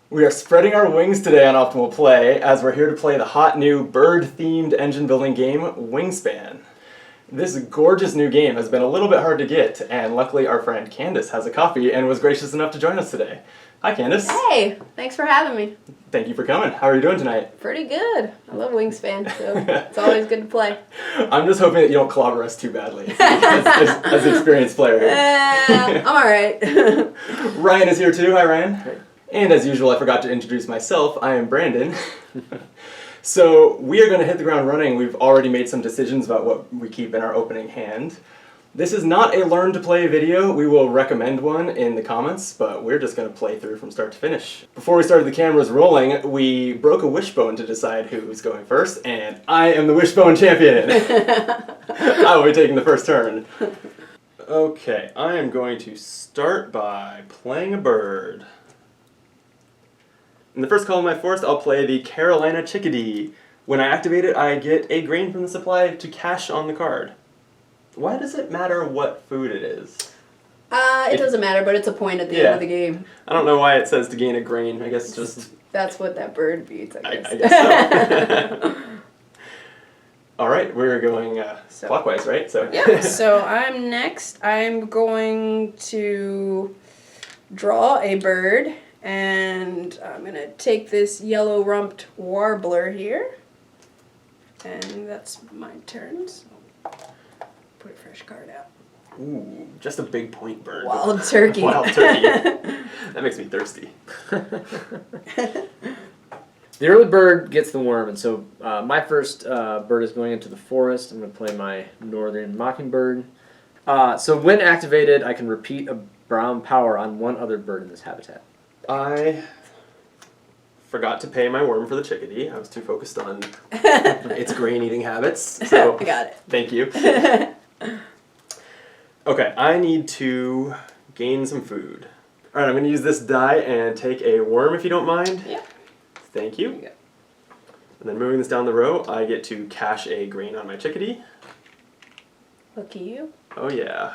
We are spreading our wings today on Optimal Play as we're here to play the hot new bird-themed engine-building game, Wingspan. This gorgeous new game has been a little bit hard to get, and luckily our friend Candace has a copy and was gracious enough to join us today. Hi, Candace. Hey, thanks for having me. Thank you for coming. How are you doing tonight? Pretty good. I love Wingspan, so it's always good to play. I'm just hoping that you don't clobber us too badly as an experienced player here. I'm alright. Ryan is here too. Hi, Ryan. And as usual, I forgot to introduce myself. I am Brandon. So we are going to hit the ground running. We've already made some decisions about what we keep in our opening hand. This is not a learn to play video. We will recommend one in the comments, but we're just going to play through from start to finish. Before we started the cameras rolling, we broke a wishbone to decide who was going first, and I am the wishbone champion. I will be taking the first turn. Okay, I am going to start by playing a bird. In the first column of my forest, I'll play the Carolina Chickadee. When I activate it, I get a grain from the supply to cash on the card. Why does it matter what food it is? It doesn't matter, but it's a point at the end of the game. I don't know why it says to gain a grain. I guess just... That's what that bird beats, I guess. I guess so. Alright, we're going clockwise, right? So. Yeah, so I'm next. I'm going to draw a bird. And I'm going to take this yellow-rumped warbler here. And that's my turn, so put a fresh card out. Ooh, just a big point bird. Wild turkey. Wild turkey. That makes me thirsty. The early bird gets the worm, and so my first bird is going into the forest. I'm going to play my northern mockingbird. So when activated, I can repeat a brown power on one other bird in this habitat. I forgot to pay my worm for the chickadee. I was too focused on its grain-eating habits. So I got it. Thank you. Okay, I need to gain some food. All right, I'm going to use this die and take a worm if you don't mind. Yeah. Thank you. And then moving this down the row, I get to cash a grain on my chickadee. Lucky you. Oh yeah.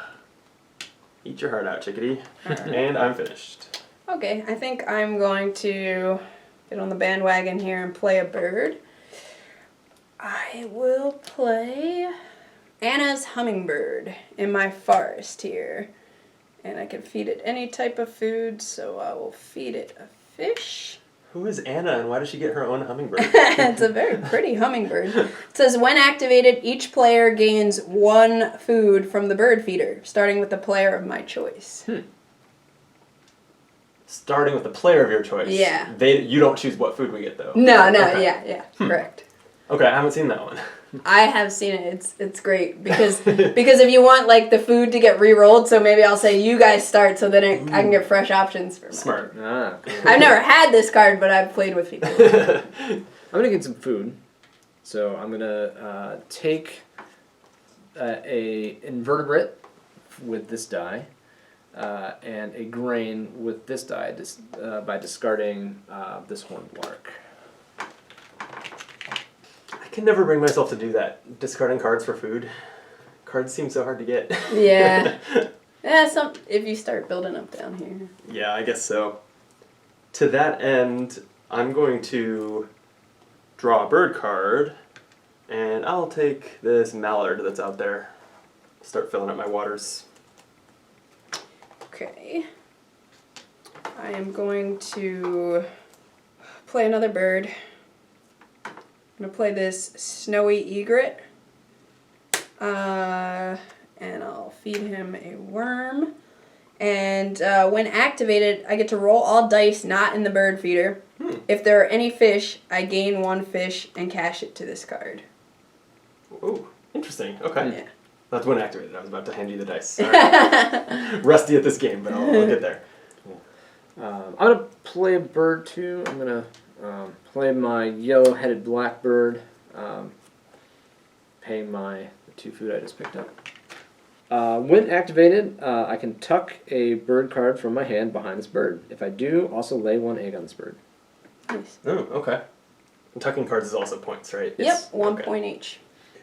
Eat your heart out, chickadee. Right. And I'm finished. Okay, I think I'm going to get on the bandwagon here and play a bird. I will play Anna's hummingbird in my forest here. And I can feed it any type of food, so I will feed it a fish. Who is Anna and why does she get her own hummingbird? It's a very pretty hummingbird. It says, when activated, each player gains one food from the bird feeder, starting with the player of my choice. Starting with the player of your choice. Yeah. You don't choose what food we get, though. No, Okay. yeah, correct. Okay, I haven't seen that one. I have seen it. It's great because if you want like the food to get re-rolled, so maybe I'll say you guys start, so then I can get fresh options for mine. Smart. Ah, cool. I've never had this card, but I've played with people. I'm going to get some food. So I'm going to take a invertebrate with this die. And a grain with this die by discarding this horned lark. I can never bring myself to do that. Discarding cards for food. Cards seem so hard to get. Yeah. Yeah, if you start building up down here. Yeah, I guess so. To that end, I'm going to draw a bird card, and I'll take this mallard that's out there. Start filling up my waters. Okay. I am going to play another bird. I'm going to play this snowy egret. And I'll feed him a worm. And when activated, I get to roll all dice not in the bird feeder. If there are any fish, I gain one fish and cash it to this card. Ooh, interesting. Okay. Yeah. That's when activated. I was about to hand you the dice. Right. Rusty at this game, but I'll get there. I'm going to play a bird too. I'm going to play my yellow-headed blackbird. Pay the 2 food I just picked up. When activated, I can tuck a bird card from my hand behind this bird. If I do, also lay 1 egg on this bird. Nice. Oh, okay. And tucking cards is also points, right? Yep, 1 point each.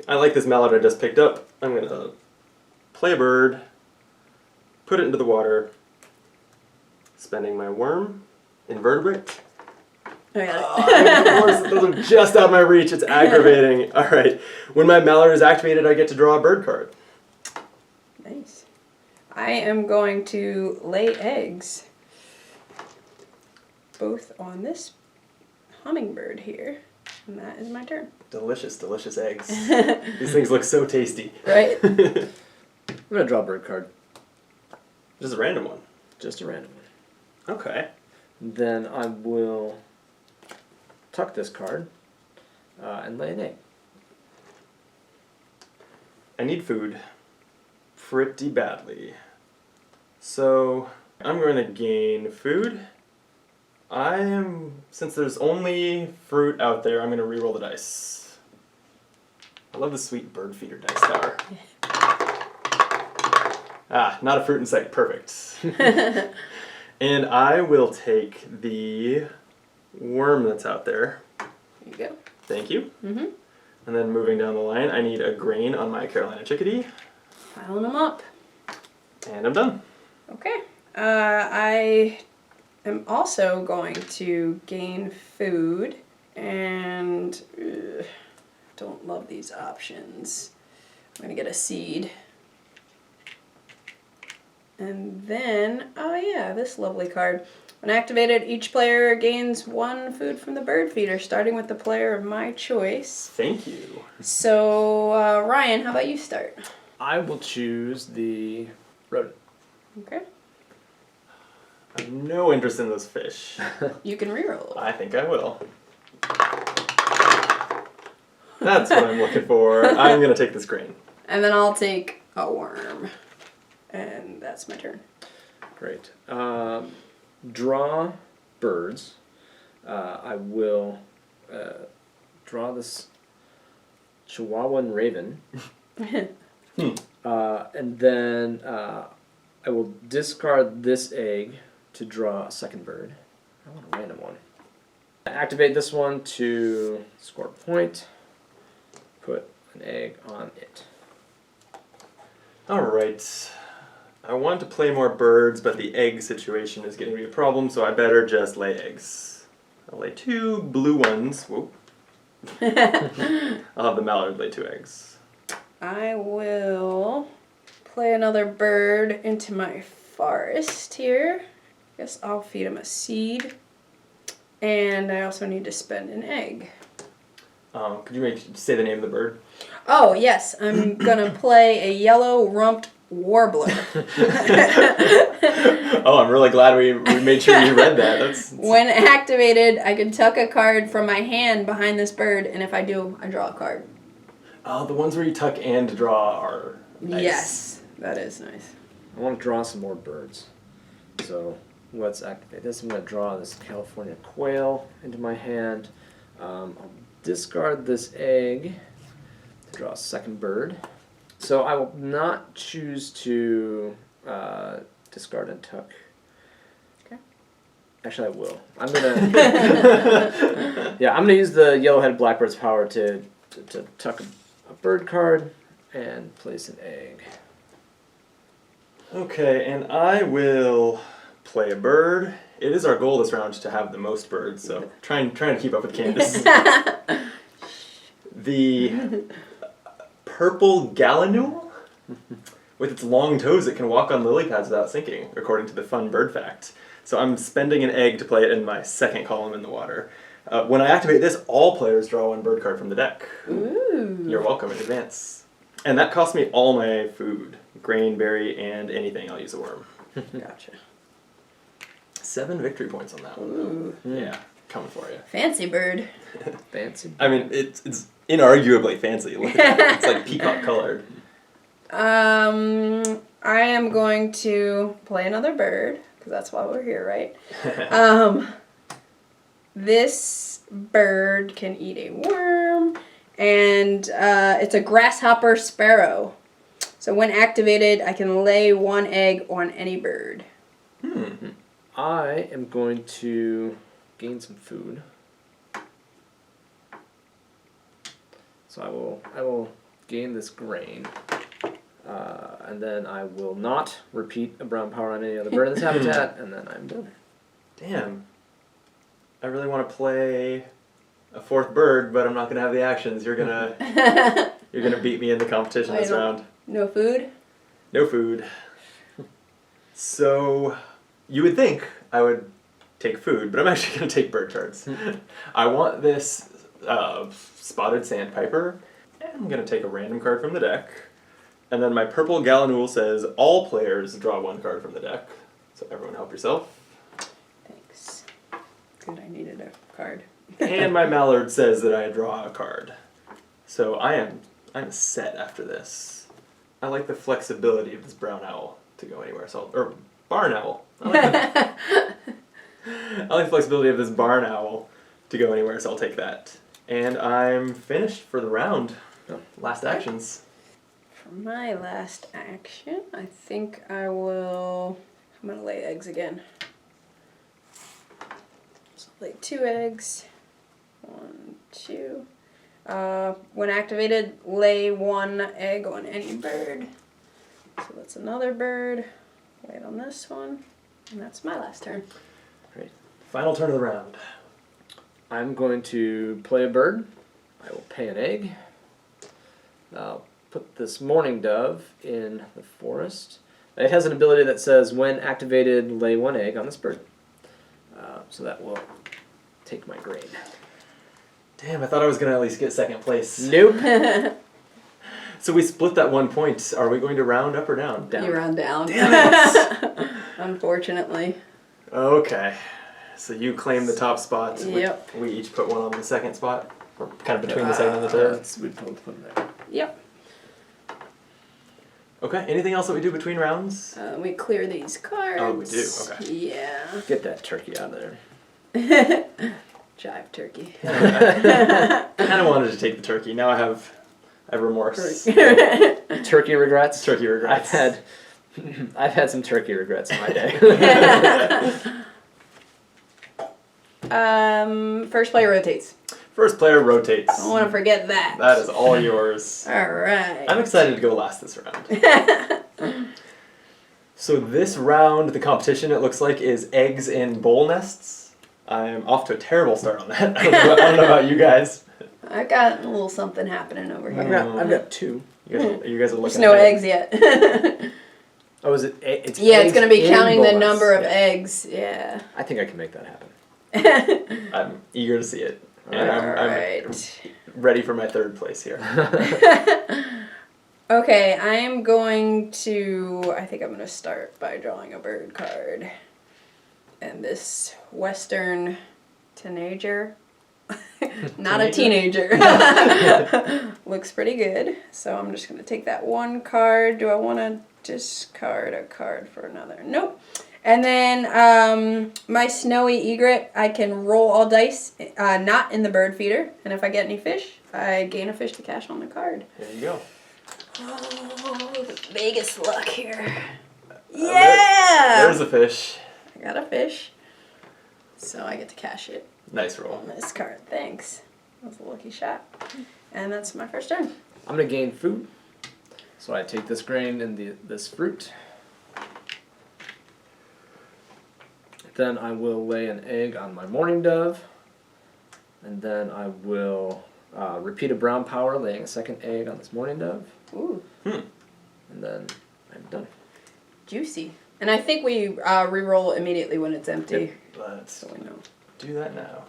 I like this mallard I just picked up. I'm going to play a bird, put it into the water, spending my worm, invertebrate, I got Oh, of course, those are just out of my reach. It's aggravating. All right. When my mallard is activated, I get to draw a bird card. Nice. I am going to lay eggs. Both on this hummingbird here. And that is my turn. Delicious, delicious eggs. These things look so tasty. Right? I'm gonna draw a bird card. Just a random one. Just a random one. Okay. Then I will tuck this card and lay an egg. I need food pretty badly. So I'm going to gain food. Since there's only fruit out there, I'm going to reroll the dice. I love the sweet bird feeder dice tower. Not a fruit in sight. Perfect. And I will take the worm that's out there. There you go. Thank you. Mm-hmm. And then moving down the line, I need a grain on my Carolina chickadee. Piling them up. And I'm done. Okay. I am also going to gain food and don't love these options. I'm going to get a seed. And then, oh yeah, this lovely card. When activated, each player gains 1 food from the bird feeder, starting with the player of my choice. Thank you. So, Ryan, how about you start? I will choose the rodent. Okay. I have no interest in those fish. You can reroll. I think I will. That's what I'm looking for. I'm going to take this grain. And then I'll take a worm. And that's my turn. Great. Draw birds. I will draw this Chihuahuan raven. And then I will discard this egg to draw a second bird. I want a random one. Activate this one to score a point. Put an egg on it. All right. I want to play more birds, but the egg situation is getting to be a problem, so I better just lay eggs. I'll lay 2 blue ones. Whoop. I'll have the mallard lay 2 eggs. I will play another bird into my forest here. Guess I'll feed him a seed. And I also need to spend an egg. Could you say the name of the bird? Oh, yes. I'm going to play a yellow-rumped warbler. Oh, I'm really glad we made sure you read that. When activated, I can tuck a card from my hand behind this bird, and if I do, I draw a card. Oh, the ones where you tuck and draw are nice. Yes, that is nice. I want to draw some more birds. So let's activate this. I'm going to draw this California quail into my hand. I'll discard this egg to draw a second bird. So I will not choose to discard and tuck. Okay. Actually, I will. I'm gonna. Yeah, I'm gonna use the yellow-headed blackbird's power to tuck a bird card and place an egg. Okay, and I will play a bird. It is our goal this round to have the most birds, so trying to keep up with Candace. The purple gallinule? With its long toes, it can walk on lily pads without sinking, according to the fun bird fact. So I'm spending an egg to play it in my second column in the water. When I activate this, all players draw 1 bird card from the deck. Ooh. You're welcome in advance. And that cost me all my food. Grain, berry, and anything. I'll use a worm. Gotcha. 7 victory points on that one, though. Yeah, coming for you. Fancy bird. Fancy. I mean, it's inarguably fancy. Look at that. It's like peacock colored. I am going to play another bird, because that's why we're here, right? This bird can eat a worm, and it's a grasshopper sparrow. So when activated, I can lay 1 egg on any bird. I am going to gain some food. So I will gain this grain. And then I will not repeat a brown power on any other bird in this habitat, and then I'm done. Damn. I really want to play a fourth bird, but I'm not gonna have the actions. You're gonna beat me in the competition this round. No food? No food. So you would think I would take food, but I'm actually gonna take bird cards. I want this spotted sandpiper, and I'm gonna take a random card from the deck. And then my purple Gallinule says all players draw one card from the deck. So everyone help yourself. Thanks. Good, I needed a card. And my mallard says that I draw a card. So I'm set after this. I like the flexibility of this brown owl to go anywhere. Or barn owl. I like the flexibility of this barn owl to go anywhere, so I'll take that. And I'm finished for the round. Last actions. For my last action, I think I'm gonna lay eggs again. So lay 2 eggs. 1, 2. When activated, lay 1 egg on any bird. So that's another bird. Wait on this one. And that's my last turn. Great. Final turn of the round. I'm going to play a bird. I will pay an egg. I'll put this mourning dove in the forest. It has an ability that says, when activated, lay 1 egg on this bird. So that will take my grade. Damn, I thought I was going to at least get second place. Nope. So we split that 1 point. Are we going to round up or down? Down. You round down. Damn it! Unfortunately. Okay. So you claim the top spot. Yep. We each put one on the second spot. Or kind of between the second and the third. We both put them there. Yep. Okay, anything else that we do between rounds? We clear these cards. Oh, we do, okay. Yeah. Get that turkey out of there. Jive turkey. I kind of wanted to take the turkey. Now I have remorse. Turkey regrets? Turkey regrets. I've had some turkey regrets in my day. First player rotates. First player rotates. I don't want to forget that. That is all yours. All right. I'm excited to go last this round. So this round, the competition, it looks like, is eggs in bowl nests. I'm off to a terrible start on that. I don't know about you guys. I got a little something happening over here. I've got 2. You guys are looking There's no ahead. eggs yet. Oh, is it? It's Yeah, it's eggs going to be in counting the bolas. number of eggs. Yeah. I think I can make that happen. I'm eager to see it. And All I'm right. ready for my third place here. Okay, I think I'm going to start by drawing a bird card. And this Western teenager, not a teenager, looks pretty good. So I'm just going to take that 1 card. Do I want to discard a card for another? Nope. And then my snowy egret, I can roll all dice, not in the bird feeder. And if I get any fish, I gain a fish to cash on the card. There you go. Oh, the Vegas luck here. Yeah! There's a fish. I got a fish. So I get to cash it Nice roll. on this card. Thanks. That's a lucky shot. And that's my first turn. I'm going to gain food. So I take this grain and this fruit. Then I will lay an egg on my mourning dove. And then I will repeat a brown power, laying a second egg on this mourning dove. Ooh. And then I'm done. Juicy. And I think we re-roll immediately when it's empty. Yep, let's So we know. do that now.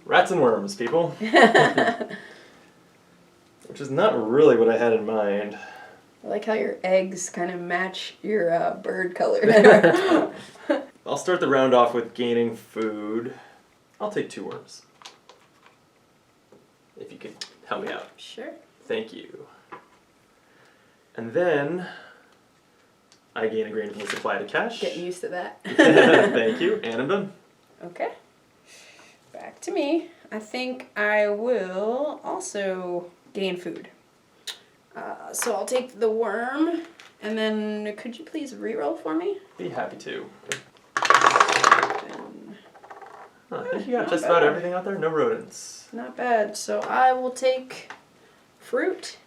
Rats and worms, people. Which is not really what I had in mind. I like how your eggs kind of match your bird color. I'll start the round off with gaining food. I'll take 2 worms. If you could help me out. Sure. Thank you. And then I gain a grain from the supply to cash. Getting used to that. Thank you, and I'm done. Okay. Back to me. I think I will also gain food. So I'll take the worm, and then could you please reroll for me? Be happy to. And I think you got Not just bad. about everything out there. No rodents. not bad. So I will take fruit,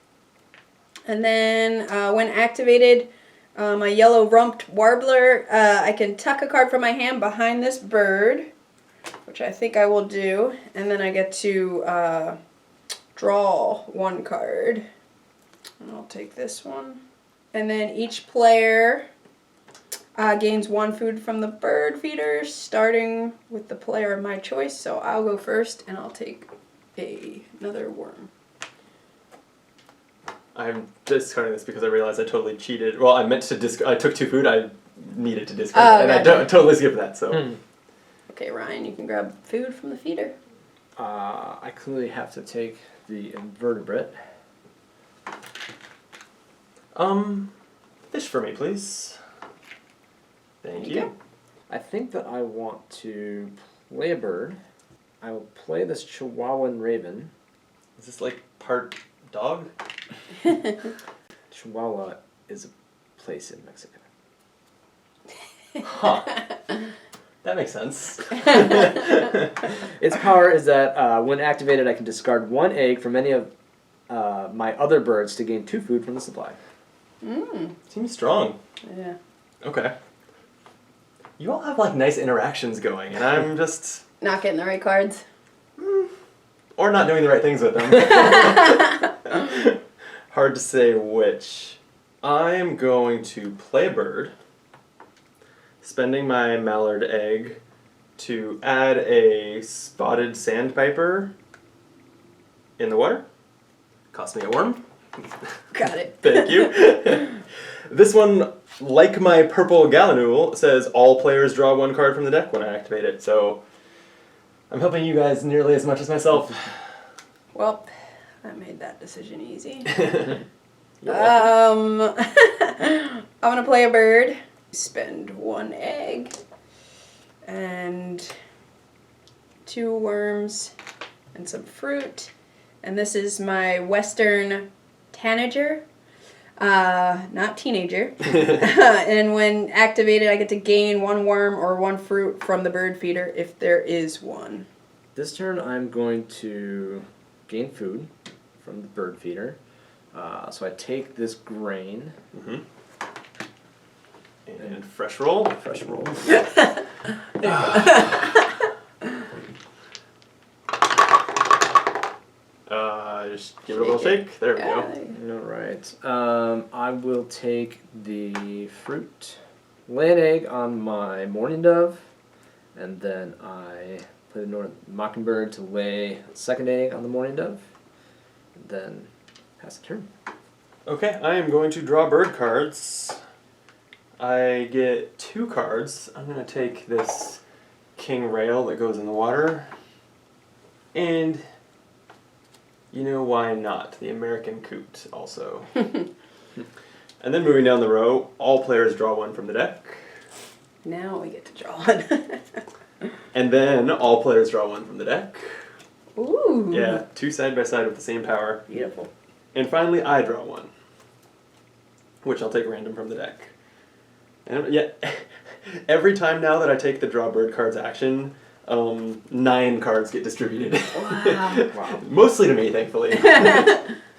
and then when activated, My yellow rumped warbler. I can tuck a card from my hand behind this bird, which I think I will do, and then I get to draw one card. And I'll take this one. And then each player gains one food from the bird feeder, starting with the player of my choice. So I'll go first, and I'll take another worm. I'm discarding this because I realized I totally cheated. Well, I meant to I took 2 food. I needed to discard, and gotcha. I totally skipped that. So. Okay, Ryan, you can grab food from the feeder. I clearly have to take the invertebrate. Fish for me, please. Thank There you you. go. I think that I want to play a bird. I will play this Chihuahuan raven. Is this like part dog? Chihuahua is a place in Mexico. Huh. That makes sense. Its power is that when activated, I can discard 1 egg from any of my other birds to gain 2 food from the supply. Seems strong. Yeah. Okay. You all have like nice interactions going, and I'm just Not getting the right cards. or not doing the right things with them. Hard to say which. I'm going to play a bird, spending my mallard egg to add a spotted sandpiper in the water. Cost me a worm. Got it. Thank you. This one, like my purple gallinule, says all players draw 1 card from the deck when I activate it. So I'm helping you guys nearly as much as myself. Well, that made that decision easy. You're welcome. I'm gonna play a bird. Spend 1 egg and 2 worms and some fruit. And this is my Western tanager, not teenager. And when activated, I get to gain 1 worm or 1 fruit from the bird feeder if there is one. This turn, I'm going to gain food from the bird feeder. So I take this grain. Mm-hmm. And fresh roll. Fresh roll. Just give it a little shake. There we go. All right. I will take the fruit, lay an egg on my mourning dove, and then I play the mockingbird to lay a 2nd egg on the mourning dove, and then pass the turn. Okay, I am going to draw bird cards. I get 2 cards. I'm going to take this king rail that goes in the water. And you know why not? The American coot also. And then moving down the row, all players draw 1 from the deck. Now we get to draw one. And then all players draw 1 from the deck. Ooh. Yeah, 2 side by side with the same power. Beautiful. And finally, I draw 1, which I'll take random from the deck. And yeah, every time now that I take the draw bird cards action, 9 cards get distributed. Wow. Mostly to me, thankfully.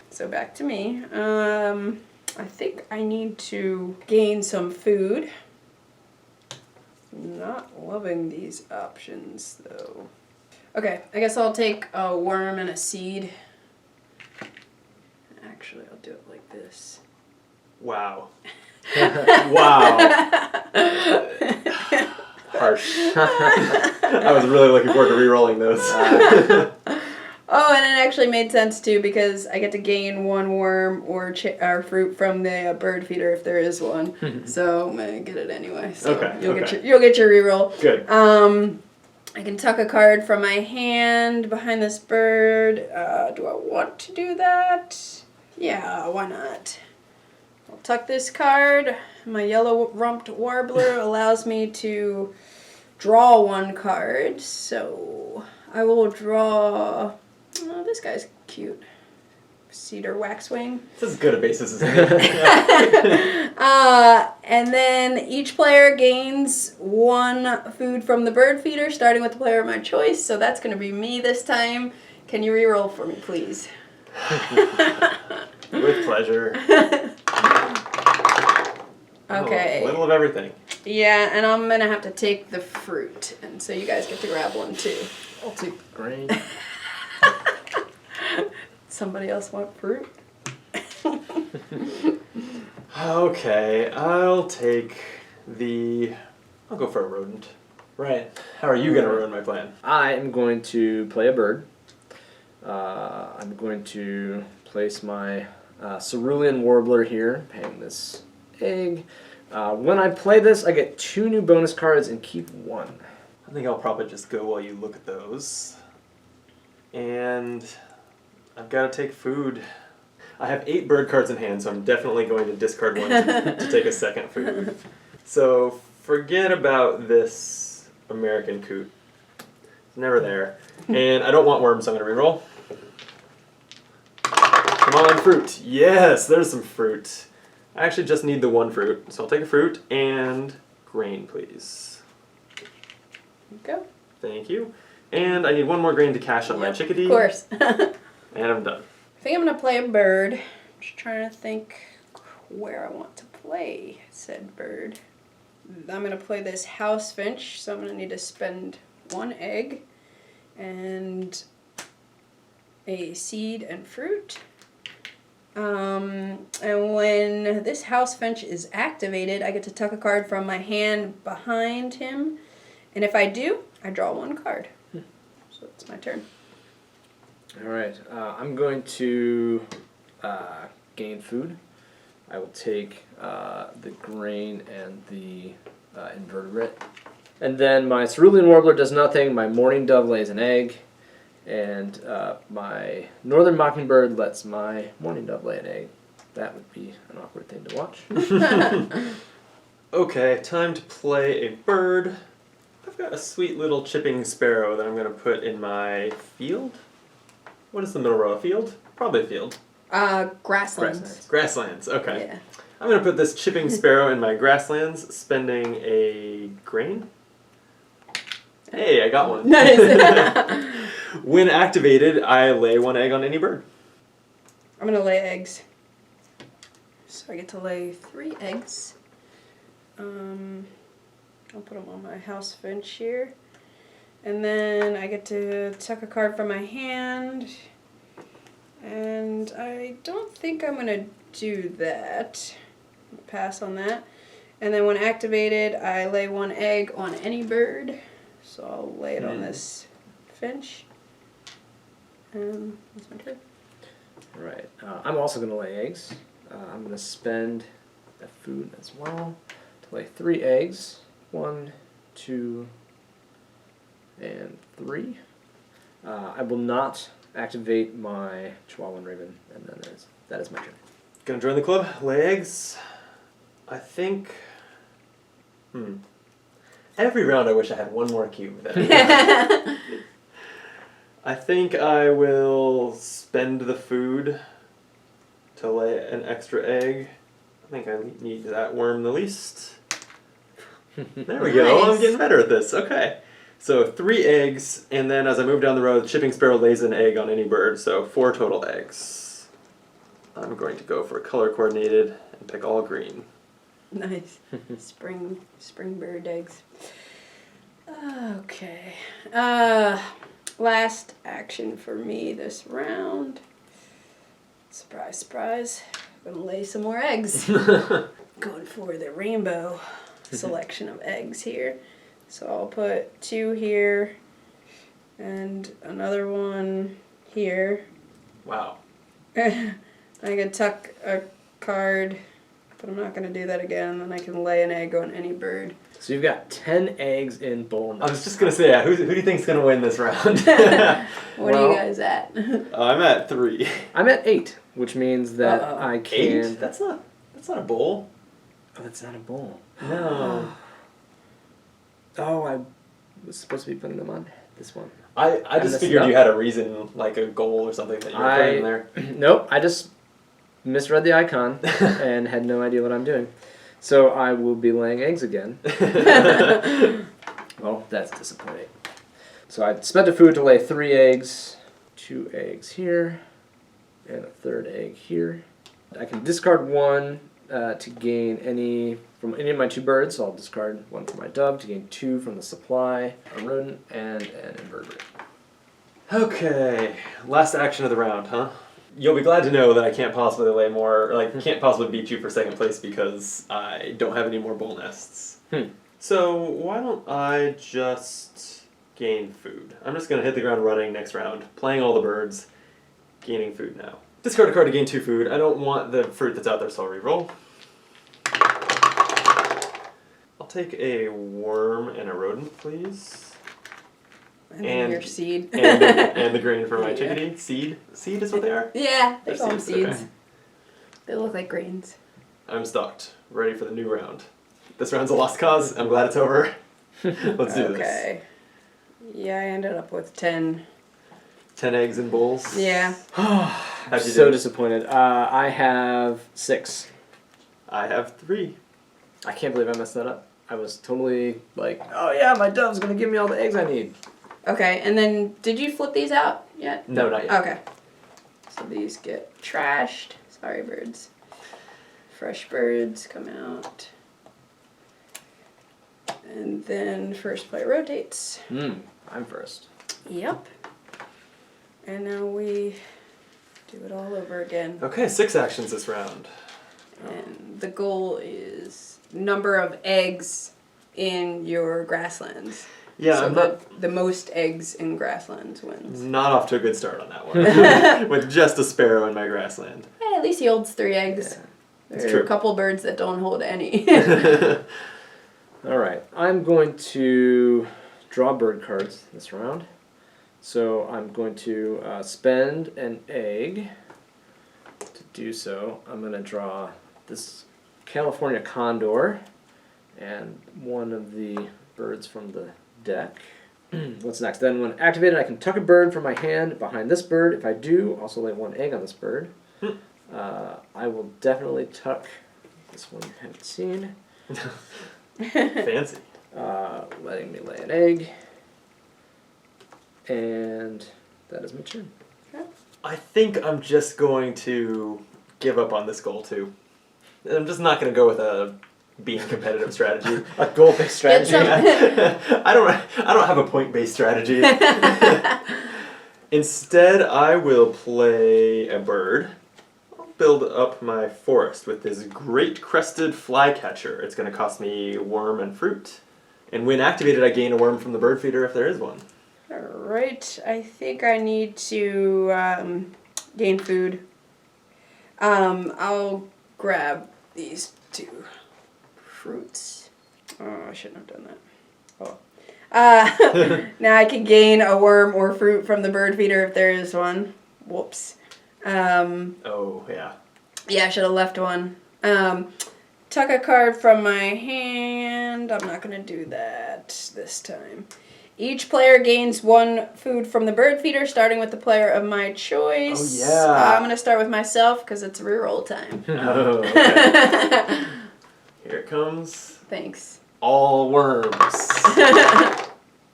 So back to me. I think I need to gain some food. Not loving these options though. Okay, I guess I'll take a worm and a seed. Actually, I'll do it like this. Wow. Wow. Harsh. I was really looking forward to re-rolling those. Oh, and it actually made sense too because I get to gain 1 worm or fruit from the bird feeder if there is one. So I'm gonna get it anyway. So Okay, you'll get your reroll. Good. I can tuck a card from my hand behind this bird. Do I want to do that? Yeah, why not? I'll tuck this card. My yellow rumped warbler allows me to draw 1 card. So I will draw... Oh, this guy's cute. Cedar waxwing. It's as good a basis as any. And then each player gains 1 food from the bird feeder, starting with the player of my choice. So that's going to be me this time. Can you reroll for me, please? With pleasure. Okay. A little of everything. Yeah, and I'm gonna have to take the fruit, and so you guys get to grab one too. I'll take the grain. Somebody else want fruit? Okay, I'll go for a rodent. Right. How are you gonna ruin my plan? I am going to play a bird. I'm going to place my cerulean warbler here, paying this egg. When I play this, I get 2 new bonus cards and keep 1. I think I'll probably just go while you look at those. And I've got to take food. I have 8 bird cards in hand, so I'm definitely going to discard one to take a second food. So forget about this American coot. It's never there. And I don't want worms, so I'm going to reroll. Come on, fruit. Yes, there's some fruit. I actually just need the 1 fruit, so I'll take a fruit and grain, please. Go. Thank you. And I need 1 more grain to cash on my chickadee. Of course. And I'm done. I think I'm gonna play a bird. Just trying to think where I want to play said bird. I'm gonna play this house finch, so I'm gonna need to spend 1 egg and a seed and fruit. And when this house finch is activated, I get to tuck a card from my hand behind him, and if I do, I draw 1 card. So it's my turn. All right, I'm going to gain food. I will take the grain and the invertebrate. And then my cerulean warbler does nothing, my mourning dove lays an egg, and my northern mockingbird lets my mourning dove lay an egg. That would be an awkward thing to watch. Okay, time to play a bird. I've got a sweet little chipping sparrow that I'm going to put in my field. What is the middle row? A field? Probably a field. Grasslands. Grasslands, okay. Yeah. I'm going to put this chipping sparrow in my grasslands, spending a grain. Hey, I got one. Nice. When activated, I lay 1 egg on any bird. I'm gonna lay eggs. So I get to lay 3 eggs. I'll put them on my house finch here. And then I get to tuck a card from my hand. And I don't think I'm gonna do that. I'm gonna pass on that. And then when activated, I lay 1 egg on any bird. So I'll lay it on this finch. That's my turn. All right, I'm also going to lay eggs. I'm going to spend that food as well to lay 3 eggs. 1, 2, and 3. I will not activate my Chihuahuan Raven, and then that is my turn. Gonna join the club, lay eggs. I think... Every round I wish I had 1 more cube. I think I will spend the food to lay an extra egg. I think I need that worm the least. There we go. Nice. I'm getting better at this. Okay. So 3 eggs, and then as I move down the road, the chipping sparrow lays an egg on any bird, so 4 total eggs. I'm going to go for color coordinated and pick all green. Nice. Spring bird eggs. Okay. Last action for me this round. Surprise, surprise. I'm gonna lay some more eggs. Going for the rainbow selection of eggs here. So I'll put 2 here and another one here. Wow. I can tuck a card, but I'm not going to do that again. Then I can lay an egg on any bird. So you've got 10 eggs in bowl. I was just going to say, who do you think's going to win this round? What are you guys at? I'm at 3. I'm at 8, which means that I 8? can... That's not a bowl. Oh, that's not a bowl. No. Oh, I was supposed to be putting them on this one. I just messed figured it up. you had a reason, like a goal or something that you were putting in there. Nope, I just misread the icon and had no idea what I'm doing. So I will be laying eggs again. Well, that's disappointing. So I spent a food to lay 3 eggs, 2 eggs here, and a 3rd egg here. I can discard 1 to gain any from any of my 2 birds. So I'll discard 1 for my dove to gain 2 from the supply, a rodent, and an invertebrate. Okay, last action of the round, huh? You'll be glad to know that I can't possibly lay more, like, can't possibly beat you for second place because I don't have any more bull nests. So why don't I just gain food? I'm just gonna hit the ground running next round, playing all the birds, gaining food now. Discard a card to gain 2 food. I don't want the fruit that's out there, so I'll reroll. I'll take a worm and a rodent, please. And your seed. and the grain for my chickadee. Seed? Seed is what they are? Yeah, they They're call them seeds, seeds. okay. They look like grains. I'm stocked. Ready for the new round. This round's a lost cause. I'm glad it's over. Let's do this. Okay. Yeah, I ended up with 10. 10 eggs and bowls. Yeah. I'm How'd you so do? disappointed. I have 6. I have 3. I can't believe I messed that up. I was totally like, oh yeah, my dove's gonna give me all the eggs I need. Okay, and then did you flip these out yet? No, not yet. Okay. So these get trashed. Sorry, birds. Fresh birds come out. And then first player rotates. I'm first. Yep. And now we do it all over again. Okay, 6 actions this round. And the goal is number of eggs in your grasslands. Yeah, so I'm the most eggs in grasslands wins. not off to a good start on that one. With just a sparrow in my grassland. Hey, at least he holds 3 eggs. it's There are true. a couple birds that don't hold any. All right, I'm going to draw bird cards this round. So I'm going to spend an egg. To do so, I'm going to draw this California condor and one of the birds from the deck. What's next? Then when activated, I can tuck a bird from my hand behind this bird. If I do, also lay 1 egg on this bird. I will definitely tuck this one you haven't seen. Fancy. Letting me lay an egg. And that is my turn. I think I'm just going to give up on this goal too. I'm just not going to go with a being competitive strategy. A goal-based strategy. I don't have a point-based strategy. Instead, I will play a bird. I'll build up my forest with this great crested flycatcher. It's going to cost me worm and fruit. And when activated, I gain a worm from the bird feeder if there is one. Alright, I think I need to gain food. I'll grab these 2 fruits. Oh, I shouldn't have done that. Oh. Now I can gain a worm or fruit from the bird feeder if there is one. Whoops. Oh, yeah. Yeah, I should have left one. Tuck a card from my hand. I'm not going to do that this time. Each player gains 1 food from the bird feeder, starting with the player of my choice. Oh, yeah. I'm going to start with myself because it's reroll time. Oh, okay. Here it comes. Thanks. All worms.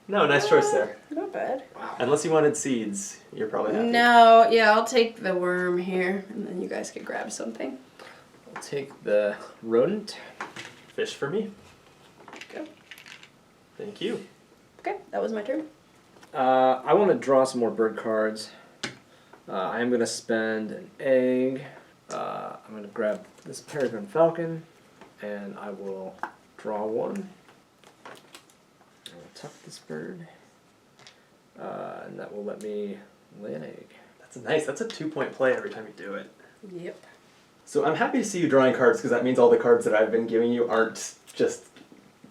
No, nice choice there. Not bad. Unless you wanted seeds, you're probably happy. No, yeah, I'll take the worm here, and then you guys can grab something. I'll take the rodent. Fish for me. Go. Thank you. Okay, that was my turn. I want to draw some more bird cards. I am going to spend an egg. I'm going to grab this peregrine falcon, and I will draw 1. I will tuck this bird, and that will let me lay an egg. That's nice. That's a 2-point play every time you do it. Yep. So I'm happy to see you drawing cards because that means all the cards that I've been giving you aren't just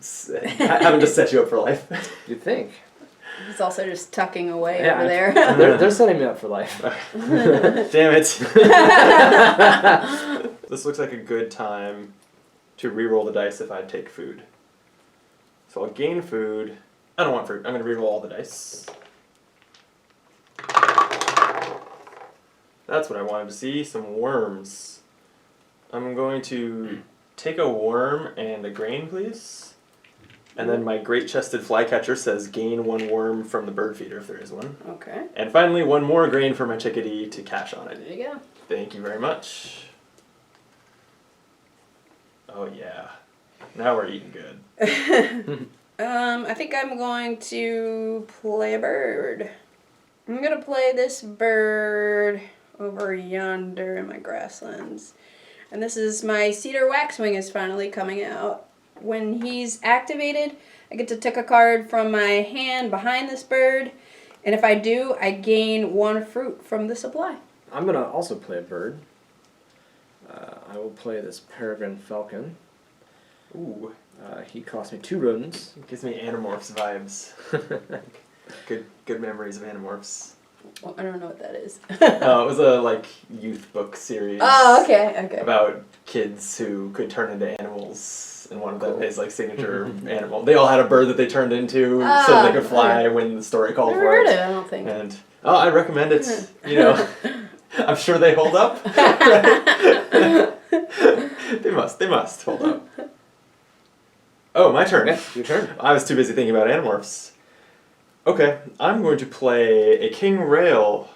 haven't just set you up for life. You'd think. He's also just tucking away Yeah, over there. They're setting me up for life. Damn it. This looks like a good time to re-roll the dice if I take food. So I'll gain food. I don't want fruit. I'm going to re-roll all the dice. That's what I wanted to see. Some worms. I'm going to take a worm and a grain, please. And then my great-chested flycatcher says gain 1 worm from the bird feeder if there is one. Okay. And finally, 1 more grain for my chickadee to cash on it. There you go. Thank you very much. Oh yeah. Now we're eating good. I think I'm going to play a bird. I'm gonna play this bird over yonder in my grasslands. And this is my cedar waxwing is finally coming out. When he's activated, I get to take a card from my hand behind this bird. And if I do, I gain 1 fruit from the supply. I'm going to also play a bird. I will play this peregrine falcon. Ooh. He cost me 2 rodents. It gives me Animorphs vibes. Good memories of Animorphs. Well, I don't know what that is. Oh, it was a like youth book series. Oh, okay. About kids who could turn into animals, and one of them is like signature animal. They all had a bird that they turned into so they could fly when the story called Never for heard it. of it, I don't think. And I recommend it. You know, I'm sure they hold up. They must hold up. Oh, my turn. Okay, your turn. I was too busy thinking about Animorphs. Okay, I'm going to play a King Rail.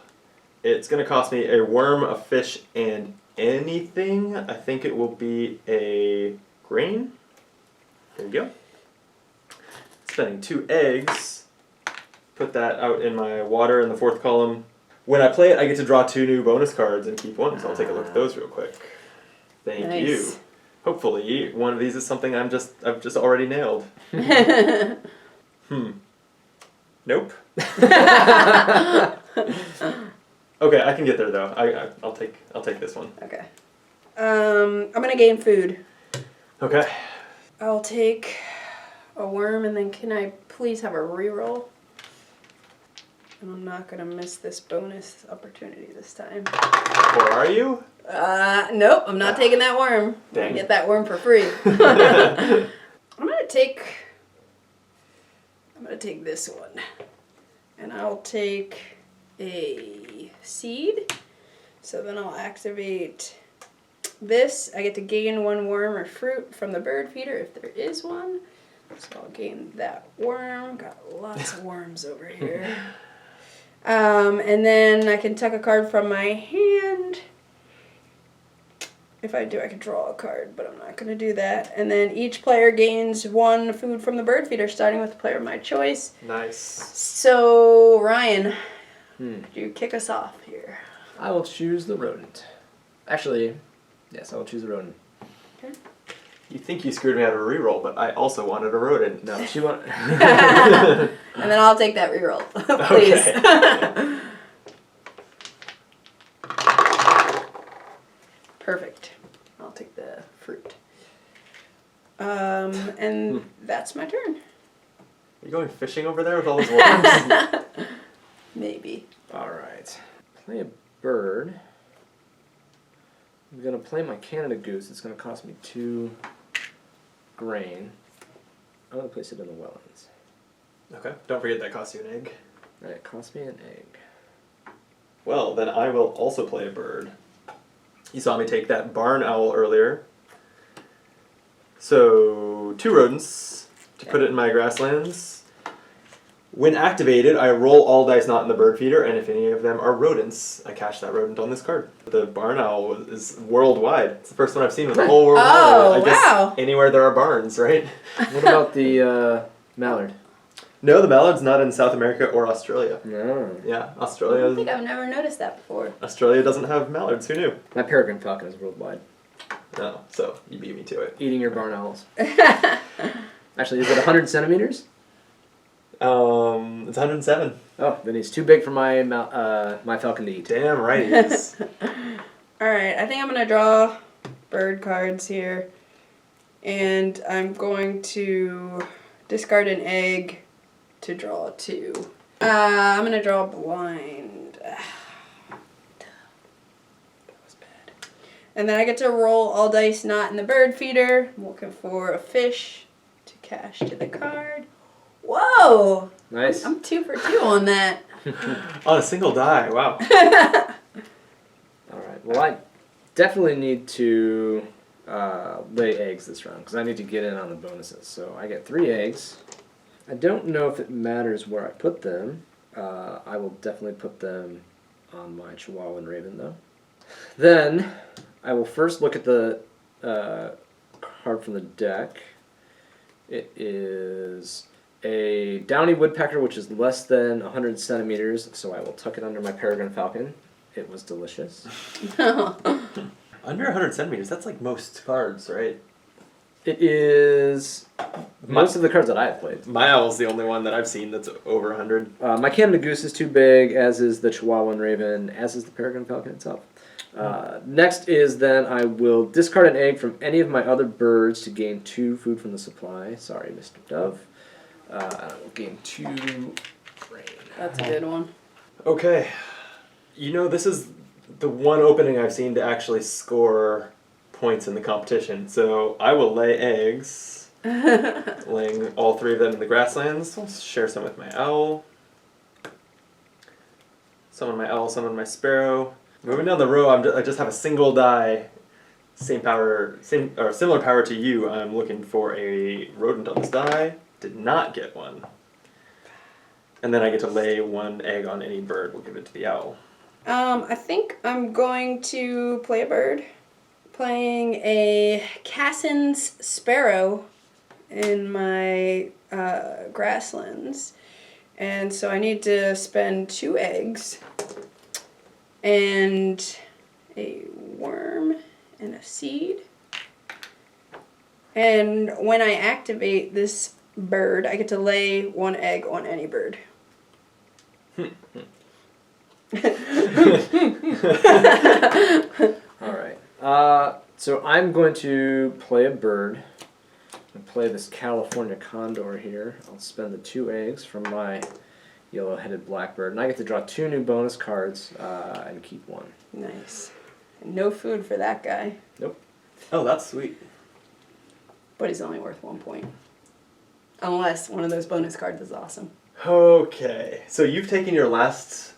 It's going to cost me a worm, a fish, and anything. I think it will be a grain. There you go. Spending 2 eggs. Put that out in my water in the 4th column. When I play it, I get to draw 2 new bonus cards and keep 1, so I'll take a look at those real quick. Thank Nice. you. Hopefully, one of these is something I've just already nailed. Nope. Okay, I can get there though. I'll take this one. Okay. I'm gonna gain food. Okay. I'll take a worm, and then can I please have a reroll? And I'm not gonna miss this bonus opportunity this time. Where are you? Nope, I'm not taking that worm. Dang. I get that worm for free. I'm gonna take this one. And I'll take a seed. So then I'll activate this. I get to gain 1 worm or fruit from the bird feeder if there is one. So I'll gain that worm. Got lots of worms over here. And then I can tuck a card from my hand. If I do, I can draw a card, but I'm not going to do that. And then each player gains 1 food from the bird feeder, starting with the player of my choice. Nice. So, Ryan, could you kick us off here? I will choose the rodent. Actually, yes, I will choose the rodent. Okay. You think you screwed me out of a reroll, but I also wanted a rodent. No, she won. And then I'll take that reroll, please. Okay. Perfect. I'll take the fruit. And that's my turn. Are you going fishing over there with all those worms? Maybe. All right. Play a bird. I'm going to play my Canada Goose. It's going to cost me 2 grain. I'm going to place it in the wetlands. Okay. Don't forget that costs you an egg. All right, it cost me an egg. Well, then I will also play a bird. You saw me take that barn owl earlier. So, 2 rodents to put it in my grasslands. When activated, I roll all dice not in the bird feeder, and if any of them are rodents, I catch that rodent on this card. The barn owl is worldwide. It's the first one I've seen with the whole world. Oh, I guess wow. anywhere there are barns, right? What about the mallard? No, the mallard's not in South America or Australia. No. Yeah, I don't think Australia. I've never noticed that before. Australia doesn't have mallards. Who knew? My peregrine falcon is worldwide. No, so you beat me to it. Eating your barn owls. Actually, is it 100 centimeters? It's 107. Oh, then he's too big for my my falcon to eat. Damn right he is. Alright, I think I'm going to draw bird cards here. And I'm going to discard an egg to draw 2. I'm going to draw blind. That was bad. And then I get to roll all dice not in the bird feeder. I'm looking for a fish to cash to the card. Whoa! Nice. I'm 2 for 2 on that. On a single die, wow. Alright, well I definitely need to lay eggs this round because I need to get in on the bonuses. So I get 3 eggs. I don't know if it matters where I put them. I will definitely put them on my Chihuahuan Raven though. Then I will first look at the card from the deck. It is a downy woodpecker, which is less than 100 centimeters, so I will tuck it under my peregrine falcon. It was delicious. Under 100 centimeters, that's like most cards, right? It is most of the cards that I have played. My owl's the only one that I've seen that's over 100. My Canada goose is too big, as is the Chihuahuan raven, as is the peregrine falcon itself. Next is then I will discard an egg from any of my other birds to gain 2 food from the supply. Sorry, Mr. Dove. And I will gain 2 grain. That's a good one. Okay. You know, this is the one opening I've seen to actually score points in the competition. So I will lay eggs, laying all 3 of them in the grasslands. I'll share some with my owl. Some on my owl, some on my sparrow. Moving down the row, I just have a single die. Same power, similar power to you. I'm looking for a rodent on this die. Did not get one. And then I get to lay 1 egg on any bird. We'll give it to the owl. I think I'm going to play a bird. Playing a Cassin's sparrow in my grasslands. And so I need to spend 2 eggs and a worm and a seed. And when I activate this bird, I get to lay 1 egg on any bird. Alright. So I'm going to play a bird. I'm going to play this California condor here. I'll spend the 2 eggs from my yellow-headed blackbird. And I get to draw 2 new bonus cards and keep 1. Nice. No food for that guy, Nope. Oh, that's sweet. but he's only worth 1 point. Unless one of those bonus cards is awesome. Okay. So you've taken your last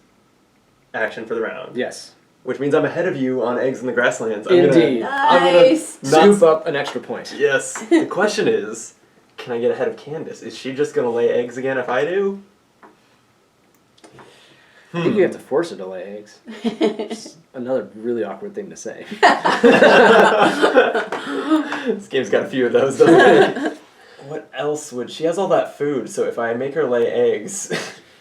action for the round. Yes. Which means I'm ahead of you on eggs in the grasslands. Indeed. Nice! Scoop up an extra point. Yes. The question is, can I get ahead of Candace? Is she just going to lay eggs again if I do? I think you have to force her to lay eggs. It's another really awkward thing to say. This game's got a few of those, doesn't it? What else would... She has all that food, so if I make her lay eggs...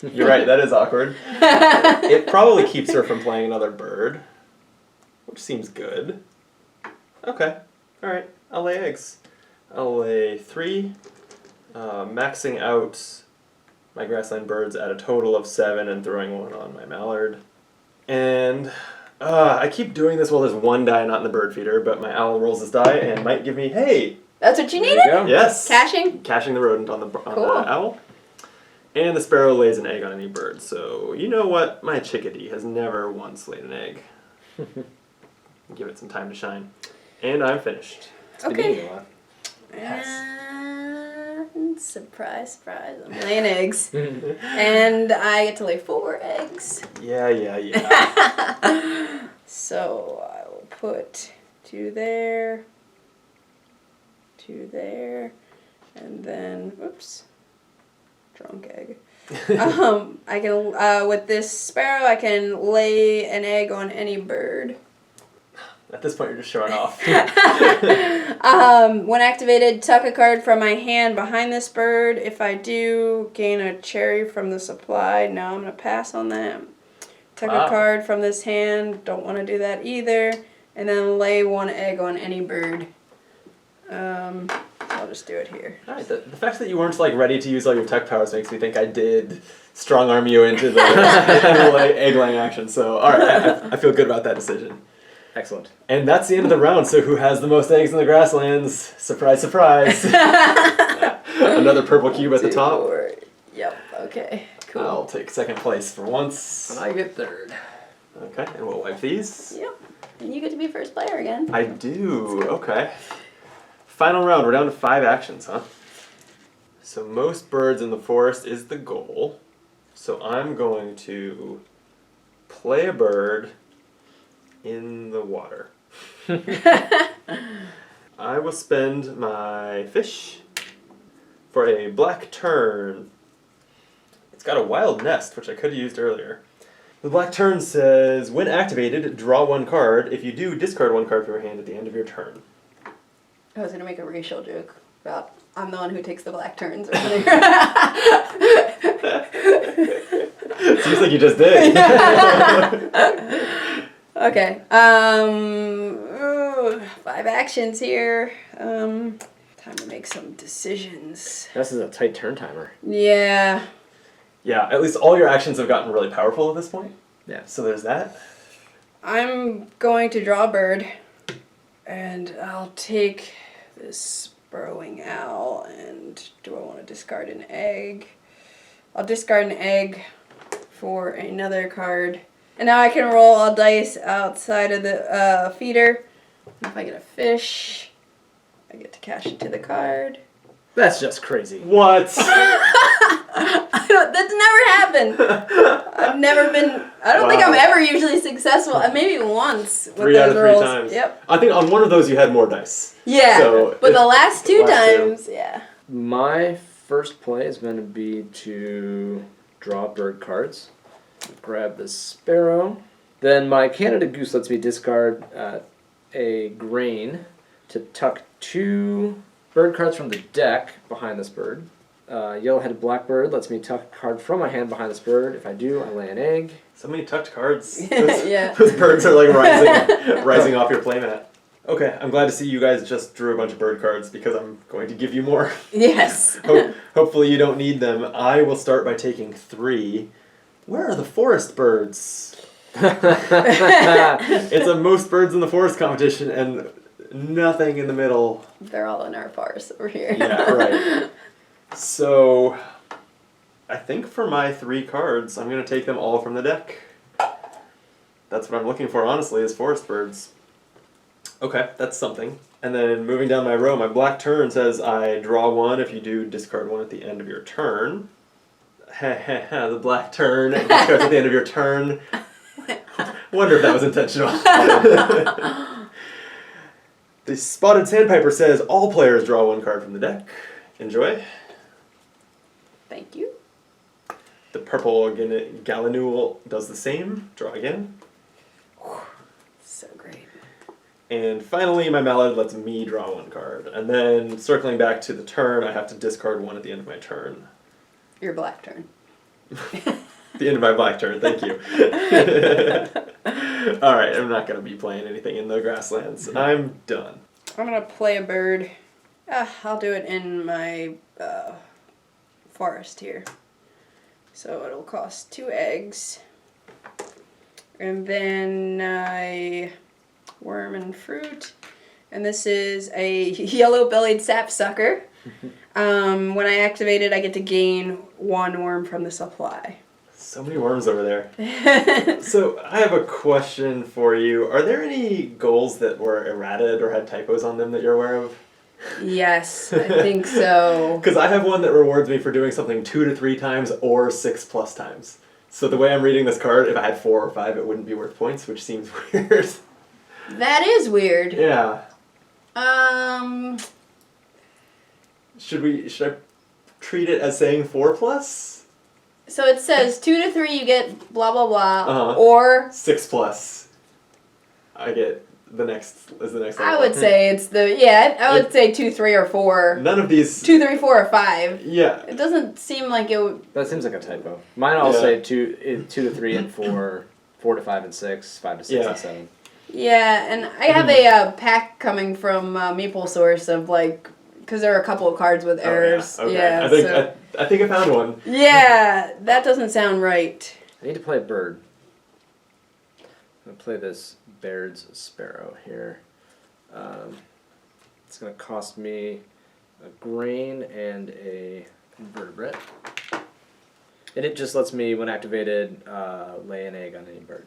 You're right, that is awkward. It probably keeps her from playing another bird, which seems good. Okay, alright, I'll lay eggs. I'll lay 3, maxing out my grassland birds at a total of 7 and throwing 1 on my mallard. And I keep doing this while there's 1 die not in the bird feeder, but my owl rolls this die and might give me, hey! That's what you There needed? you go. Yes! Caching? Caching the rodent on the Cool. owl. And the sparrow lays an egg on any bird, so you know what? My chickadee has never once laid an egg. Give it some time to shine. And I'm finished. It's been Okay. eating a lot. And surprise, surprise, I'm laying eggs. And I get to lay 4 eggs. Yeah. So I will put 2 there, 2 there, and then, oops, drunk egg. I can, with this sparrow, I can lay an egg on any bird. At this point, you're just showing off. When activated, tuck a card from my hand behind this bird. If I do, gain a cherry from the supply. No, I'm going to pass on that. Tuck a card from this hand. Don't want to do that either. And then lay 1 egg on any bird. I'll just do it here. Alright, the fact that you weren't like ready to use all your tech powers makes me think I did strong arm you into the egg laying action. So, alright, I feel good about that decision. Excellent. And that's the end of the round, so who has the most eggs in the grasslands? Surprise, surprise. Another purple cube at the 2, top. 4. Yep, okay, cool. I'll take 2nd place for once. And I get 3rd. Okay, and we'll wipe these. Yep, and you get to be first player again. I do, okay. Final round, we're down to 5 actions, huh? So most birds in the forest is the goal. So I'm going to play a bird in the water. I will spend my fish for a black tern. It's got a wild nest, which I could have used earlier. The black tern says, when activated, draw 1 card. If you do, discard 1 card from your hand at the end of your turn. I was gonna make a racial joke about I'm the one who takes the black turns or something. Seems like you just did. Okay. 5 actions here. Time to make some decisions. This is a tight turn timer. Yeah. Yeah, at least all your actions have gotten really powerful at this point. Yeah. So there's that. I'm going to draw a bird, and I'll take this burrowing owl, and do I want to discard an egg? I'll discard an egg for another card. And now I can roll all dice outside of the feeder. And if I get a fish, I get to cash it to the card. That's just crazy. What? That's never happened. I've never been. I don't think I'm ever usually successful. Maybe once with 3 out those of 3 rolls. times. Yep. I think on one of those you had more dice. Yeah. So but the last 2 last two. times, yeah. My first play is going to be to draw bird cards. Grab the sparrow. Then my Canada Goose lets me discard a grain to tuck 2 bird cards from the deck behind this bird. Yellow-headed blackbird lets me tuck a card from my hand behind this bird. If I do, I lay an egg. So many tucked cards. Yeah. Those birds are like rising off your playmat. Okay, I'm glad to see you guys just drew a bunch of bird cards because I'm going to give you more. Yes. Hopefully you don't need them. I will start by taking 3. Where are the forest birds? It's a most birds in the forest competition and nothing in the middle. They're all in our forest over here. Yeah, right. So, I think for my 3 cards, I'm going to take them all from the deck. That's what I'm looking for, honestly, is forest birds. Okay, that's something. And then moving down my row, my black turn says I draw 1. If you do, discard 1 at the end of your turn. The black turn discards at the end of your turn. Wonder if that was intentional. The spotted sandpiper says all players draw 1 card from the deck. Enjoy. Thank you. The purple gallinule does the same. Draw again. So great. And finally, my mallard lets me draw 1 card. And then, circling back to the turn, I have to discard 1 at the end of my turn. Your black turn. The end of my black turn, thank you. Alright, I'm not going to be playing anything in the grasslands. I'm done. I'm going to play a bird. I'll do it in my forest here. So it'll cost 2 eggs. And then worm and fruit. And this is a yellow-bellied sapsucker. When I activate it, I get to gain 1 worm from the supply. So many worms over there. So, I have a question for you. Are there any goals that were errated or had typos on them that you're aware of? Yes, I think so. Because I have one that rewards me for doing something 2 to 3 times or 6+ times. So the way I'm reading this card, if I had 4 or 5, it wouldn't be worth points, which seems weird. That is weird. Yeah. So Should I treat it as saying 4+? it says 2 to 3 you get blah blah blah, Uh-huh. or 6+. I get the next level. I would say it's I would say 2, 3, or 4. None of these. 2, 3, 4, or 5. Yeah. It doesn't seem like it would. That seems like a typo. Mine all Yeah. say 2 to 3 and 4, 4 to 5 and 6, 5 to 6 Yeah. and 7. Yeah, and I have a pack coming from Maple Source of because there are a couple of cards with errors. Oh, yeah. Okay. Yeah, I think I found one. yeah, that doesn't sound right. I need to play a bird. I'm going to play this Baird's Sparrow here. It's going to cost me a grain and a invertebrate. And it just lets me, when activated, lay an egg on any bird.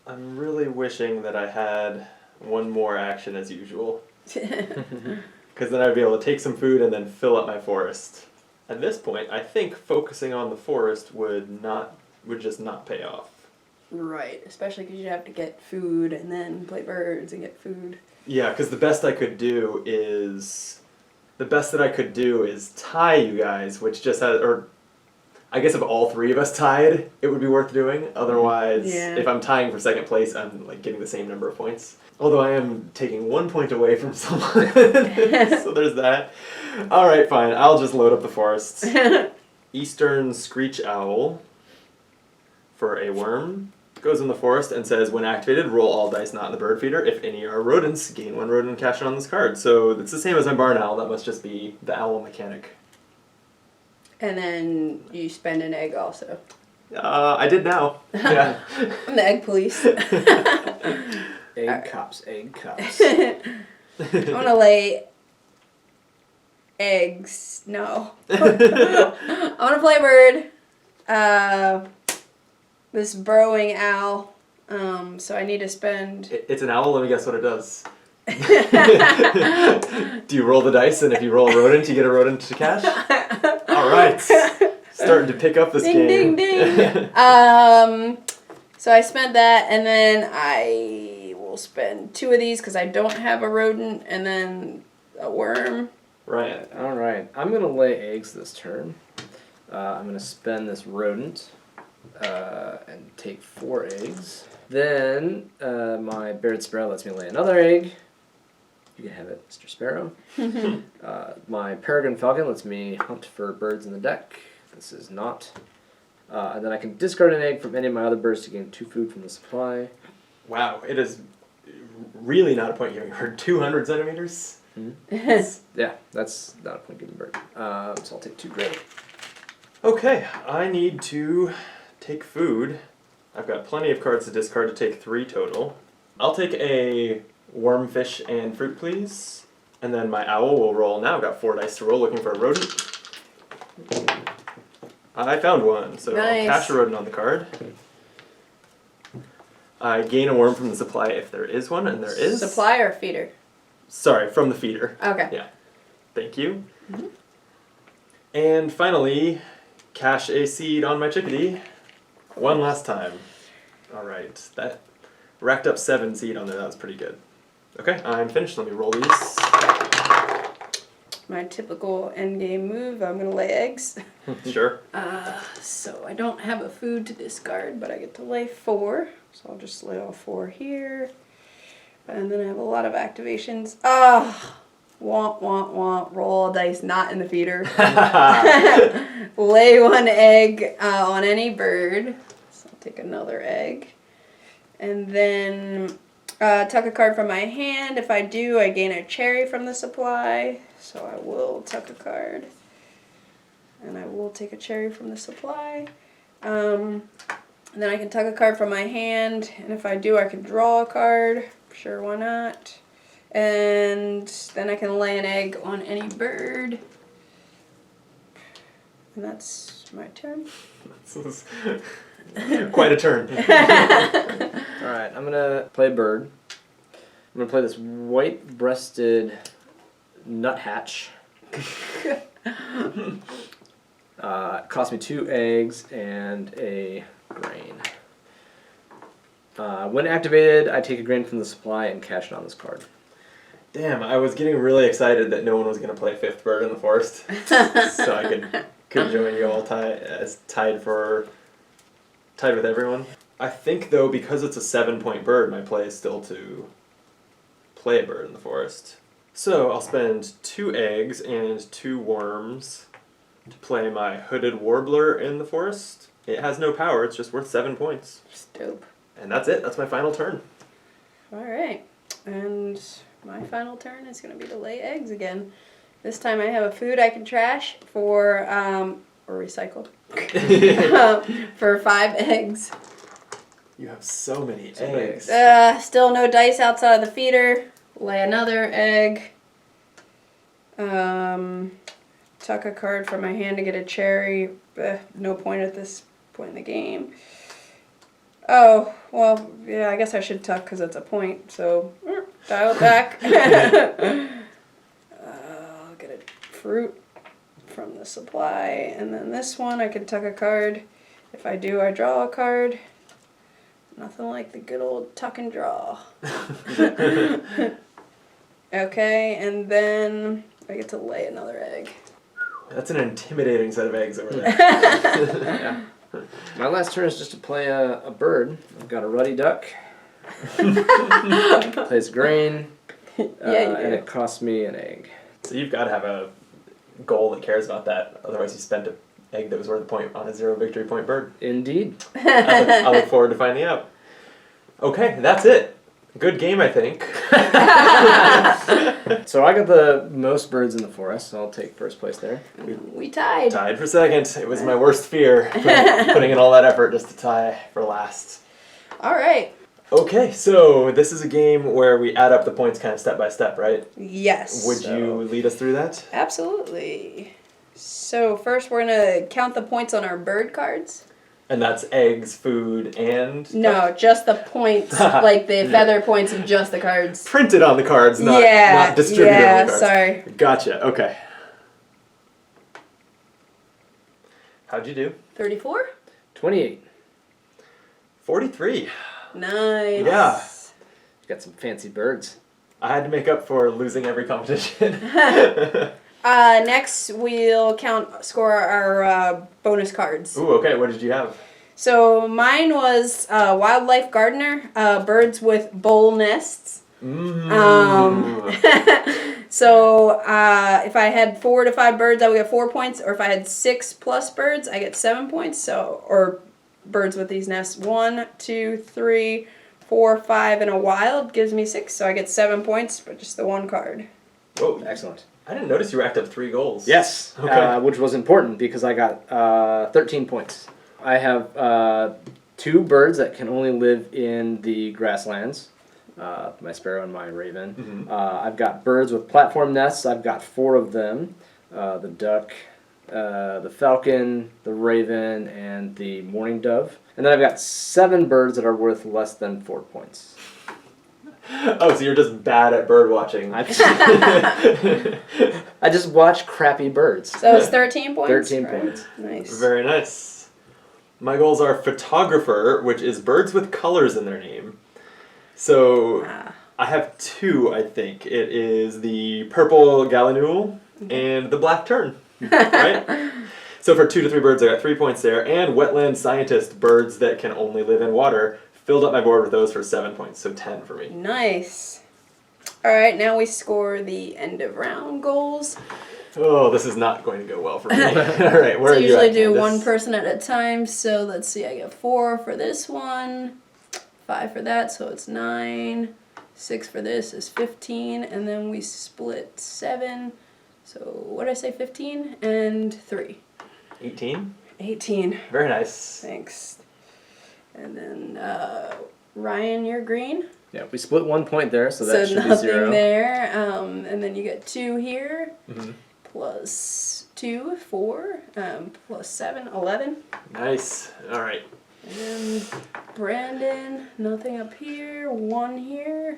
I'm really wishing that I had one more action as usual. Because then I'd be able to take some food and then fill up my forest. At this point, I think focusing on the forest would just not pay off. Right, especially because you have to get food and then play birds and get food. Yeah, because the best that I could do is tie you guys, which just has, or I guess if all three of us tied, it would be worth doing. Otherwise, Yeah. if I'm tying for second place, I'm like getting the same number of points. Although I am taking 1 point away from someone, so there's that. All right, fine. I'll just load up the forests. Eastern screech owl for a worm goes in the forest and says, when activated, roll all dice not in the bird feeder. If any are rodents, gain 1 rodent and cash it on this card. So it's the same as my barn owl. That must just be the owl mechanic. And then you spend an egg also. I did now. Yeah. I'm the egg police. Egg cups, egg cups. I want to lay eggs. No. I want to play a bird. This burrowing owl. So I need to spend... It's an owl. Let me guess what it does. Do you roll the dice, and if you roll a rodent, you get a rodent to cash? All right. Starting to pick up this Ding, game. ding, ding. So I spent that, and then I will spend 2 of these because I don't have a rodent, and then a worm. Right. All right. I'm going to lay eggs this turn. I'm going to spend this rodent and take 4 eggs. Then my Barred Sparrow lets me lay another egg. You can have it, Mr. Sparrow. My Peregrine Falcon lets me hunt for birds in the deck. This is not. And then I can discard an egg from any of my other birds to gain 2 food from the supply. Wow. It is really not a point giving bird. 200 centimeters? Yeah, that's not a point giving bird. So I'll take 2 grain. Okay. I need to take food. I've got plenty of cards to discard to take 3 total. I'll take a worm, fish, and fruit, please. And then my owl will roll. Now I've got 4 dice to roll looking for a rodent. I found one, so Nice. I'll cash a rodent on the card. I gain a worm from the supply if there is one, and there is. Supply or feeder? Sorry, from the feeder. Okay. Yeah. Thank you. And finally, cash a seed on my chickadee. One last time. All right, that racked up 7 seed on there. That was pretty good. Okay, I'm finished. Let me roll these. My typical endgame move, I'm going to lay eggs. Sure. So I don't have a food to discard, but I get to lay 4. So I'll just lay all 4 here. And then I have a lot of activations. Womp, womp, womp. Roll dice not in the feeder. Lay 1 egg on any bird. So I'll take another egg. And then tuck a card from my hand. If I do, I gain a cherry from the supply. So I will tuck a card. And I will take a cherry from the supply. And then I can tuck a card from my hand. And if I do, I can draw a card. Sure, why not? And then I can lay an egg on any bird. And that's my turn. This is quite a turn. Alright, I'm going to play a bird. I'm going to play this white-breasted nuthatch. Cost me 2 eggs and a grain. When activated, I take a grain from the supply and cash it on this card. Damn, I was getting really excited that no one was going to play 5th bird in the forest. So I could join you all tied with everyone. I think, though, because it's a 7-point bird, my play is still to play a bird in the forest. So I'll spend 2 eggs and 2 worms to play my hooded warbler in the forest. It has no power, it's just worth 7 points. Dope. And that's it, that's my final turn. Alright. And my final turn is going to be to lay eggs again. This time I have a food I can trash for, or recycle, for 5 eggs. You have so many eggs. Still no dice outside of the feeder. Lay another egg. Tuck a card from my hand to get a cherry. No point at this point in the game. Oh, well, yeah, I guess I should tuck because it's a point, so dial it back. I'll get a fruit from the supply, and then this one I can tuck a card. If I do, I draw a card. Nothing like the good old tuck and draw. Okay, and then I get to lay another egg. That's an intimidating set of eggs over there. Yeah. My last turn is just to play a bird. I've got a ruddy duck. Plays grain. Yeah, you And do. it costs me an egg. So you've got to have a goal that cares about that. Otherwise, you spent an egg that was worth a point on a 0 victory point bird. Indeed. I look forward to finding out. Okay, that's it. Good game, I think. So I got the most birds in the forest, so I'll take first place there. We tied. Tied for second. It was my worst fear, putting in all that effort just to tie for last. All right. Okay, so this is a game where we add up the points kind of step by step, right? Yes. Would you lead us through that? Absolutely. So first we're going to count the points on our bird cards. And that's eggs, food, and... No, just the points, like the feather points of just the cards. Printed on the cards, not distributed on the cards. Sorry. Gotcha, okay. How'd you do? 34? 28. 43. Nice. Yeah. Got some fancy birds. I had to make up for losing every competition. Next we'll score our bonus cards. Ooh, okay, what did you have? So mine was wildlife gardener, birds with bowl nests. So if I had 4 to 5 birds, I would get 4 points. Or if I had 6 plus birds, I get 7 points. So, or birds with these nests. 1, 2, 3, 4, 5, and a wild gives me 6. So I get 7 points, but just the one card. Whoa, Excellent. I didn't notice you racked up 3 goals. Yes, Okay. which was important because I got 13 points. I have 2 birds that can only live in the grasslands, my sparrow and my raven. I've got birds with platform nests. I've got 4 of them, the duck, the falcon, the raven, and the mourning dove. And then I've got 7 birds that are worth less than 4 points. Oh, so you're just bad at bird watching. I just watch crappy birds. So it's 13 points? 13 right? points. Nice. Very nice. My goals are photographer, which is birds with colors in their name. So I have 2, I think. It is the purple gallinule and the black tern, right? So for 2 to 3 birds, I got 3 points there. And wetland scientist, birds that can only live in water. Filled up my board with those for 7 points, so 10 for me. Nice. All right, now we score the end of round goals. Oh, this is not going to go well for me. All right, where So are you usually at, do Candace? one person at a time. So let's see, I get 4 for this one, 5 for that, so it's 9. 6 for this is 15, and then we split 7. So what did I say, 15 and 3? 18? 18. Very nice. Thanks. And then Ryan, you're green. Yeah, we split 1 point there, so that should be nothing 0. there. And then you get 2 here, Mm-hmm. plus 2, 4, plus 7, 11. Nice. All right. And then Brandon, nothing up here, 1 here,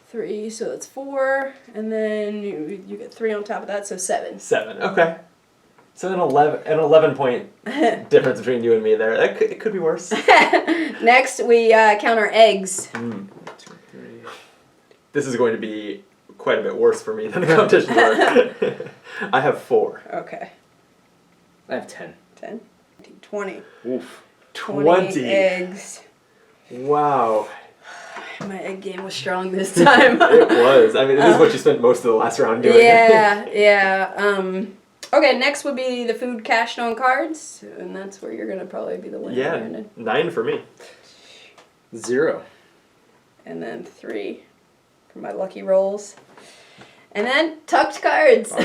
3, so that's 4. And then you get 3 on top of that, so 7. 7. Okay. So an 11 point difference between you and me there. It could be worse. Next, we count our eggs. 1, 2, 3. This is going to be quite a bit worse for me than the competition were. I have 4. Okay. I have 10. 10, 20. Oof. 20 eggs. Wow. My egg game was strong this time. It was. I mean, this is what you spent most of the last round doing. Yeah. Okay, next would be the food cashed on cards, and that's where you're gonna probably be the winner. Yeah, Brandon. 9 for me. 0. And then 3 for my lucky rolls. And then tucked cards. I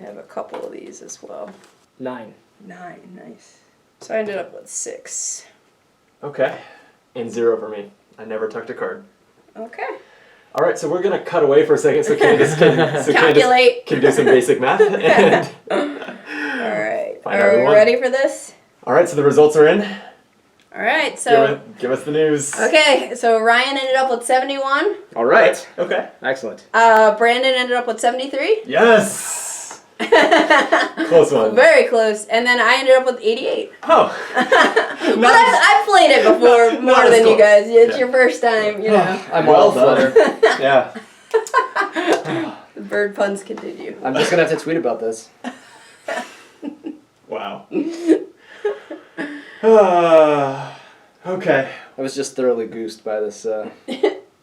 have a couple of these as well. 9. 9, nice. So I ended up with 6. Okay. And 0 for me. I never tucked a card. Okay. All right, so we're going to cut away for a second so Candace Calculate. can do some basic math. And Alright. Find Are we everyone. ready for this? all right, so the results are in. Alright, so. Give us the news. Okay, so Ryan ended up with 71. All right. Okay. Excellent. Brandon ended up with 73. Yes! Close one. Very close. And then I ended up with 88. Oh. But I've played it before more as than you close. guys. It's Yeah. your first time, you know. I'm Well well flutter. Yeah. The Bird puns continue. I'm just gonna have to tweet about this. Wow. Okay. I was just thoroughly goosed by this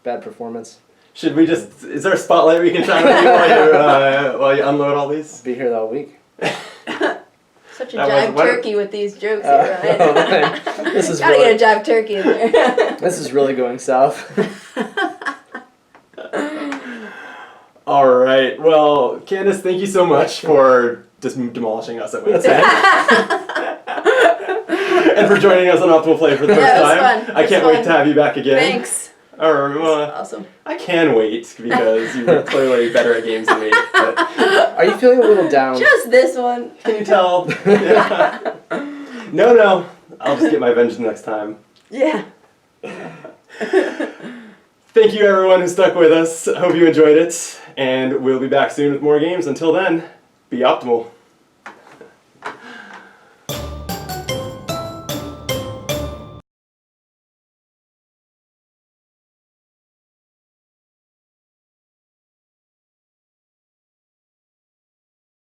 bad performance. Should we just? Is there a spotlight we can shine on you while you unload all these? Be here all week. Such a That jive was- what- turkey with these jokes here, Ryan. Oh, man. This is Gotta really, get a jive turkey in there. this is really going south. All right. Well, Candace, thank you so much for just demolishing us at Wingspan. And for joining us on Optimal Play for the first Yeah, it was time. fun. I It can't was wait fun. to have you back again. Thanks. Or, Awesome. I can wait because you're clearly better at games than me. But Are you feeling a little down? Just this one. can you tell? Yeah. No. I'll just get my vengeance next time. Yeah. Thank you, everyone who stuck with us. Hope you enjoyed it. And we'll be back soon with more games. Until then, be optimal.